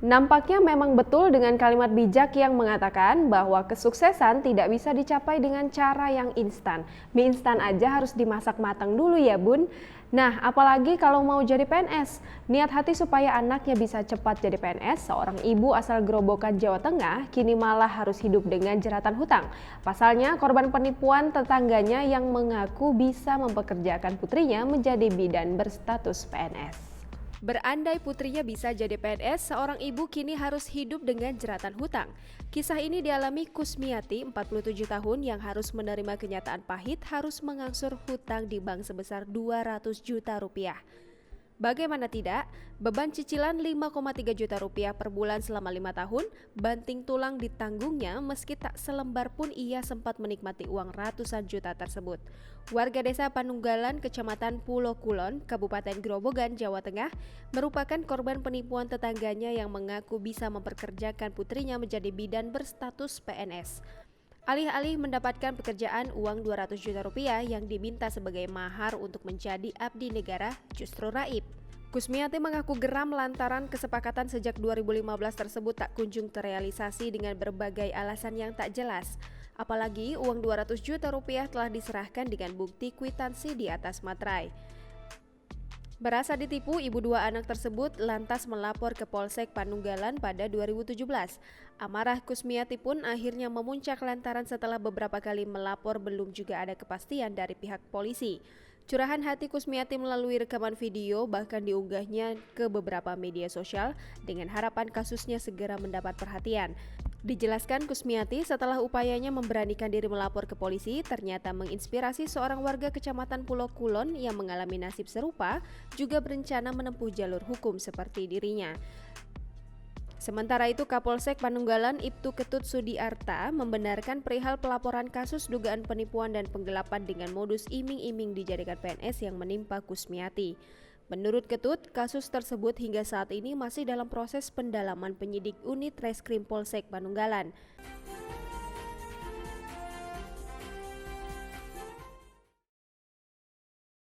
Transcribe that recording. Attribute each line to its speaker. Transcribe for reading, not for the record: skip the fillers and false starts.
Speaker 1: Nampaknya memang betul dengan kalimat bijak yang mengatakan bahwa kesuksesan tidak bisa dicapai dengan cara yang instan. Mie instan aja harus dimasak matang dulu ya bun. Nah, apalagi kalau mau jadi PNS. Niat hati supaya anaknya bisa cepat jadi PNS, seorang ibu asal Gerobokan, Jawa Tengah, kini malah harus hidup dengan jeratan hutang. Pasalnya, korban penipuan tetangganya yang mengaku bisa mempekerjakan putrinya menjadi bidan berstatus PNS. Berandai putrinya bisa jadi PNS, seorang ibu kini harus hidup dengan jeratan hutang. Kisah ini dialami Kusmiati, 47 tahun, yang harus menerima kenyataan pahit harus mengangsur hutang di bank sebesar 200 juta rupiah. Bagaimana tidak, beban cicilan 5,3 juta rupiah per bulan selama 5 tahun, banting tulang ditanggungnya meski tak selembar pun ia sempat menikmati uang ratusan juta tersebut. Warga desa Panunggalan, Kecamatan Pulo Kulon, Kabupaten Grobogan, Jawa Tengah, merupakan korban penipuan tetangganya yang mengaku bisa memperkerjakan putrinya menjadi bidan berstatus PNS. Alih-alih mendapatkan pekerjaan, uang 200 juta rupiah yang diminta sebagai mahar untuk menjadi abdi negara justru raib. Kusmiati mengaku geram lantaran kesepakatan sejak 2015 tersebut tak kunjung terrealisasi dengan berbagai alasan yang tak jelas. Apalagi uang 200 juta rupiah telah diserahkan dengan bukti kwitansi di atas materai. Berasa ditipu, ibu dua anak tersebut lantas melapor ke Polsek Panunggalan pada 2017. Amarah Kusmiati pun akhirnya memuncak lantaran setelah beberapa kali melapor belum juga ada kepastian dari pihak polisi. Curahan hati Kusmiati melalui rekaman video bahkan diunggahnya ke beberapa media sosial dengan harapan kasusnya segera mendapat perhatian. Dijelaskan Kusmiati setelah upayanya memberanikan diri melapor ke polisi ternyata menginspirasi seorang warga Kecamatan Pulo Kulon yang mengalami nasib serupa juga berencana menempuh jalur hukum seperti dirinya. Sementara itu Kapolsek Panunggalan Ibtu Ketut Sudiarta membenarkan perihal pelaporan kasus dugaan penipuan dan penggelapan dengan modus iming-iming dijadikan PNS yang menimpa Kusmiati. Menurut Ketut, kasus tersebut hingga saat ini masih dalam proses pendalaman penyidik unit Reskrim Polsek Panunggalan.